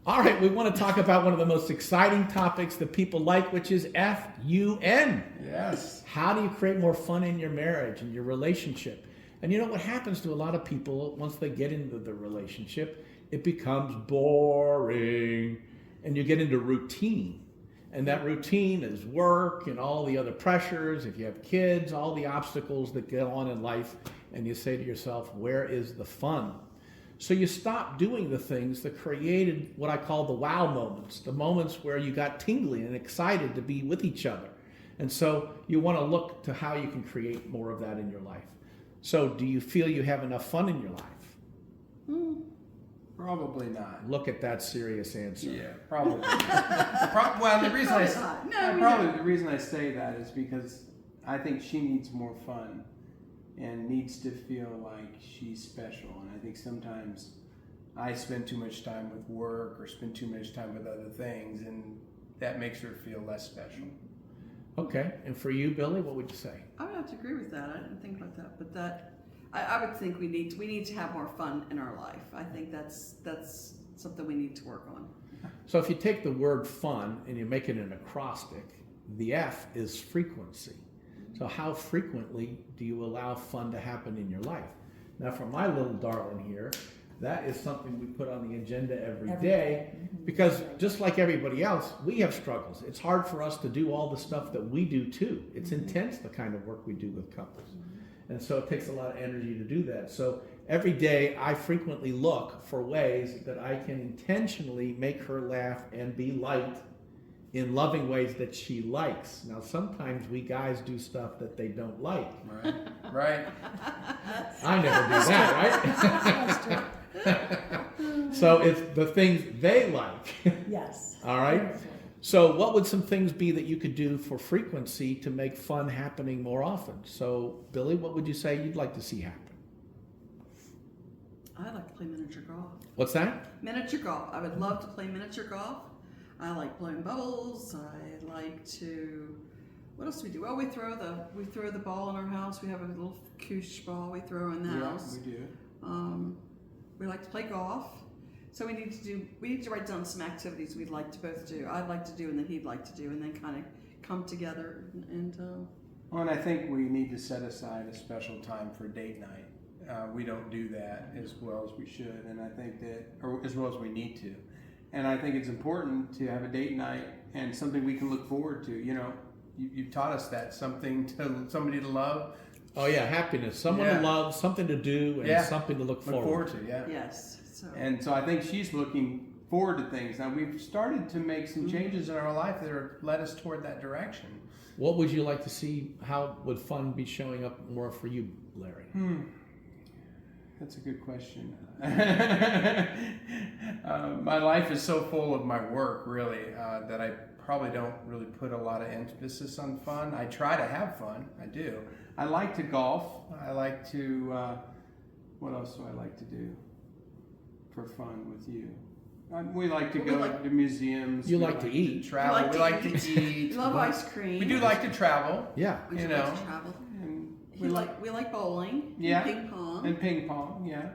All right, we want to talk about one of the most exciting topics that people like, which is FUN. Yes. How do you create more fun in your marriage and your relationship? And you know what happens to a lot of people once they get into the relationship, it becomes boring and you get into routine. And that routine is work and all the other pressures. If you have kids, all the obstacles that go on in life, and you say to yourself, where is the fun? So you stop doing the things that created what I call the wow moments, the moments where you got tingly and excited to be with each other. And so you want to look to how you can create more of that in your life. So do you feel you have enough fun in your life? Probably not. Look at that serious answer. Yeah, probably not. Well, the reason the reason I say that is because I think she needs more fun and needs to feel like she's special. And I think sometimes I spend too much time with work or spend too much time with other things, and that makes her feel less special. Okay, and for you, Billie, what would you say? I would have to agree with that. I didn't think about that, but I would think we need to have more fun in our life. I think that's something we need to work on. So if you take the word fun and you make it an acrostic, the F is frequency. So how frequently do you allow fun to happen in your life? Now for my little darling here, that is something we put on the agenda every day because just like everybody else, we have struggles. It's hard for us to do all the stuff that we do too. It's intense, the kind of work we do with couples. And so it takes a lot of energy to do that. So every day I frequently look for ways that I can intentionally make her laugh and be light in loving ways that she likes. Now, sometimes we guys do stuff that they don't like. Right. I never do that, right? So it's the things they like. Yes. All right? So what would some things be that you could do for frequency to make fun happening more often? So, Billie, what would you say you'd like to see happen? I like to play miniature golf. What's that? Miniature golf. I would love to play miniature golf. I like blowing bubbles. I like to. What else do we do? Well, we throw the ball in our house. We have a little koosh ball we throw in the house. We do. We like to play golf. So we need to write down some activities we'd like to both do. I'd like to do and then he'd like to do, and then kind of come together and. Well, and I think we need to set aside a special time for date night. We don't do that as well as we should, and I think that, or as well as we need to. And I think it's important to have a date night and something we can look forward to. You know, you taught us that, somebody to love. Oh yeah, happiness. Someone to love, something to do, and something to look forward to. Yeah. Yes. And so I think she's looking forward to things. Now we've started to make some changes in our life that are led us toward that direction. What would you like to see? How would fun be showing up more for you, Larry? That's a good question. My life is so full of my work, really, that I probably don't really put a lot of emphasis on fun. I try to have fun. I do. I like to golf. I like to. What else do I like to do for fun with you? We like to go to museums. You like to eat. Travel. We like to eat. We love ice cream. We do like to travel. Yeah. We do like to travel. And we like bowling. Yeah. Ping pong. And ping pong. Yeah.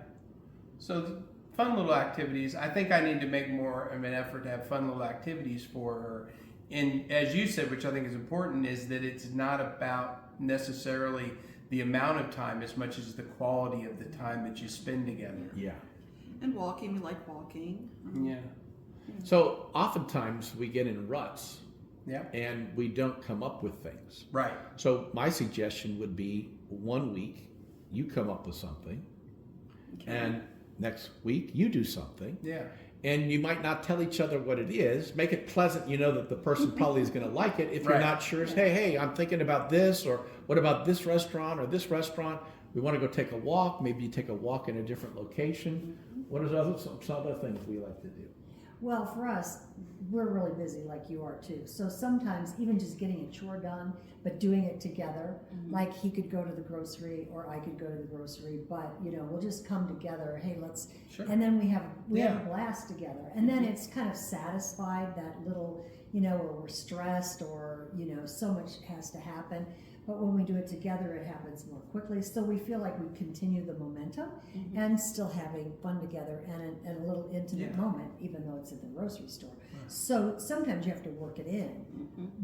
So fun little activities. I think I need to make more of an effort to have fun little activities for her. And as you said, which I think is important, is that it's not about necessarily the amount of time as much as the quality of the time that you spend together. Yeah. And walking, we like walking. Yeah. So oftentimes we get in ruts. Yeah. And we don't come up with things. Right. So my suggestion would be 1 week you come up with something, and next week you do something. Yeah. And you might not tell each other what it is. Make it pleasant. You know that the person probably is going to like it. If you're not sure, hey, I'm thinking about this, or what about this restaurant or this restaurant? We want to go take a walk. Maybe you take a walk in a different location. What are some other things we like to do? Well, for us, we're really busy like you are too. So sometimes even just getting a chore done, but doing it together, like he could go to the grocery or I could go to the grocery, but we'll just come together. Hey, let's, and then we have a blast together. And then it's kind of satisfied that little, where we're stressed or, so much has to happen. but when we do it together, it happens more quickly. So we feel like we continue the momentum and still having fun together and a little intimate moment, even though it's at the grocery store. So sometimes you have to work it in,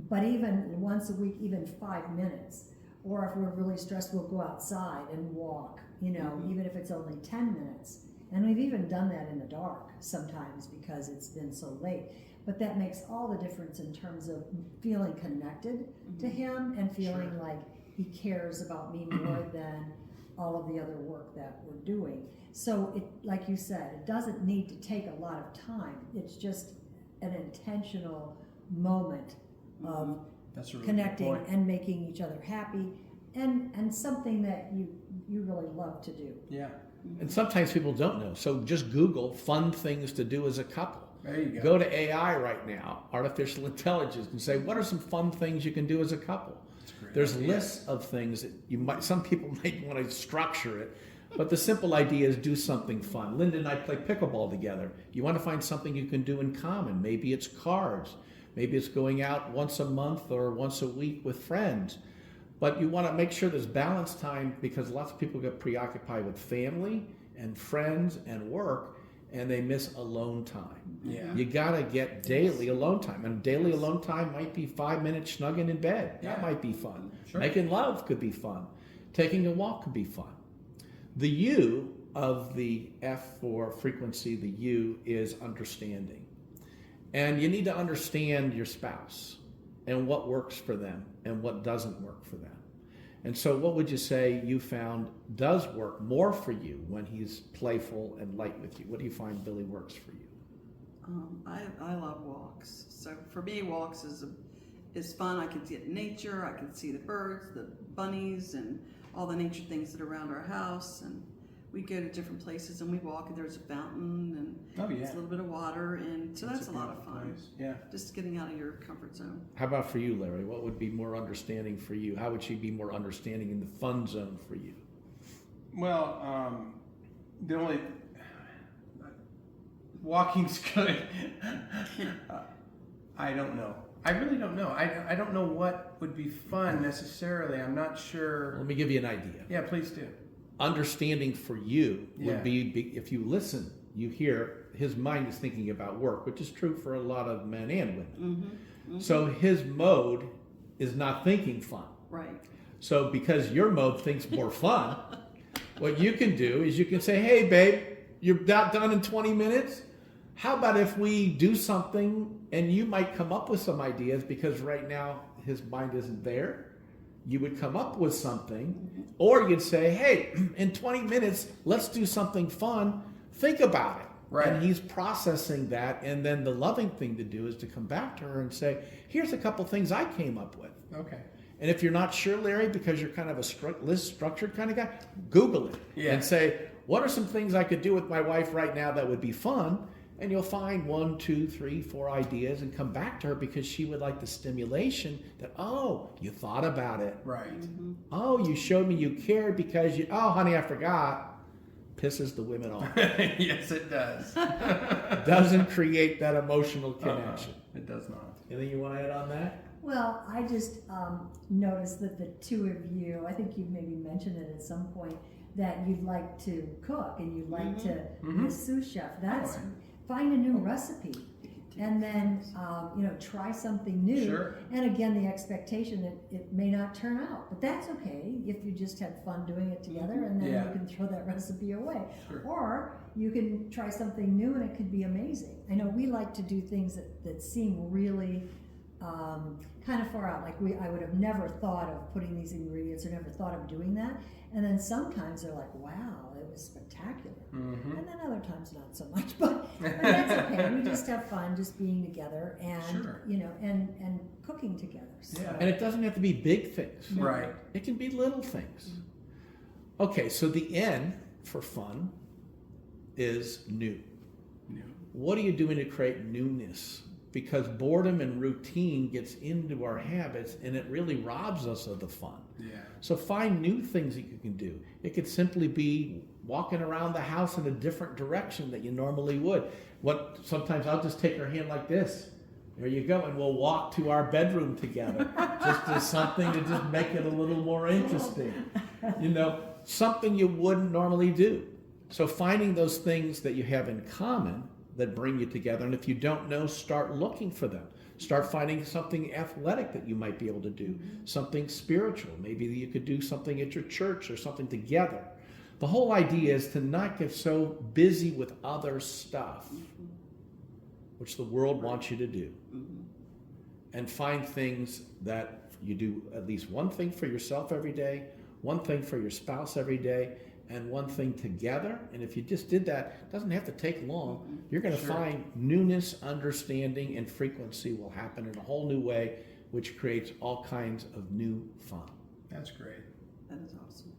but even once a week, even 5 minutes, or if we're really stressed, we'll go outside and walk, you know, even if it's only 10 minutes. And we've even done that in the dark sometimes because it's been so late. But that makes all the difference in terms of feeling connected to him and feeling like he cares about me more than all of the other work that we're doing. So it, like you said, it doesn't need to take a lot of time. It's just an intentional moment of That's a really connecting good point. and making each other happy and something that you really love to do. Yeah. And sometimes people don't know. So just Google fun things to do as a couple. There you go. Go to AI right now, artificial intelligence, and say, what are some fun things you can do as a couple? There's lists of things that you might, some people might want to structure it, but the simple idea is do something fun. Linda and I play pickleball together. You want to find something you can do in common. Maybe it's cards. Maybe it's going out once a month or once a week with friends. But you want to make sure there's balance time because lots of people get preoccupied with family and friends and work and they miss alone time. Yeah. You got to get daily alone time. And daily alone time might be 5 minutes snugging in bed. That might be fun. Sure. Making love could be fun. Taking a walk could be fun. The U of the F for frequency, the U is understanding. And you need to understand your spouse and what works for them and what doesn't work for them. And so what would you say you found does work more for you when he's playful and light with you? What do you find, Billie, works for you? I love walks. So for me, walks is fun. I can see nature. I can see the birds, the bunnies, and all the nature things that are around our house. And we go to different places and we walk, and there's a fountain and there's a little bit of water, and so that's a lot of fun. Place. Yeah. Just getting out of your comfort zone. How about for you, Larry? What would be more understanding for you? How would she be more understanding in the fun zone for you? Well, the only walking's good. I don't know. I really don't know. I don't know what would be fun necessarily. I'm not sure. Let me give you an idea. Yeah, please do. Understanding for you would be if you listen, you hear his mind is thinking about work, which is true for a lot of men and women. So his mode is not thinking fun. Right. So because your mode thinks more fun, what you can do is you can say, hey, babe, you're not done in 20 minutes. How about if we do something and you might come up with some ideas because right now his mind isn't there. You would come up with something, or you'd say, hey, in 20 minutes, let's do something fun. Think about it. Right. And he's processing that. And then the loving thing to do is to come back to her and say, here's a couple things I came up with. Okay. And if you're not sure, Larry, because you're kind of a list structured kind of guy, Google it and say, what are some things I could do with my wife right now that would be fun? And you'll find 1, 2, 3, 4 ideas and come back to her because she would like the stimulation that, oh, you thought about it. Right. Oh, you showed me you cared because you, oh, honey, I forgot. Pisses the women off. Yes, it does. Doesn't create that emotional connection. It does not. Anything you want to add on that? Well, I just noticed that the two of you, I think you maybe mentioned it at some point, that you'd like to cook and you'd like to be a sous chef. That's find a new recipe and then try something new. Sure. And again, the expectation that it may not turn out, but that's okay if you just had fun doing it together, and then you can throw that recipe away. Sure. Or you can try something new and it could be amazing. I know we like to do things that seem really kind of far out. Like I would have never thought of putting these ingredients or never thought of doing that. And then sometimes they're like, wow, it was spectacular. And then other times not so much, but that's okay. We just have fun just being together and, and cooking together. So. Yeah. And it doesn't have to be big things. Right. It can be little things. Okay, so the N for fun is new. What are you doing to create newness? Because boredom and routine gets into our habits and it really robs us of the fun. Yeah. So find new things that you can do. It could simply be walking around the house in a different direction that you normally would. Sometimes I'll just take her hand like this There you go, and we'll walk to our bedroom together, just as something to just make it a little more interesting. You know, something you wouldn't normally do. So finding those things that you have in common that bring you together, and if you don't know, start looking for them. Start finding something athletic that you might be able to do, something spiritual. Maybe you could do something at your church or something together. The whole idea is to not get so busy with other stuff, which the world wants you to do, and find things that you do at least one thing for yourself every day, one thing for your spouse every day, and one thing together. And if you just did that, it doesn't have to take long. You're going to find newness, understanding, and frequency will happen in a whole new way, which creates all kinds of new fun. That's great. That is awesome.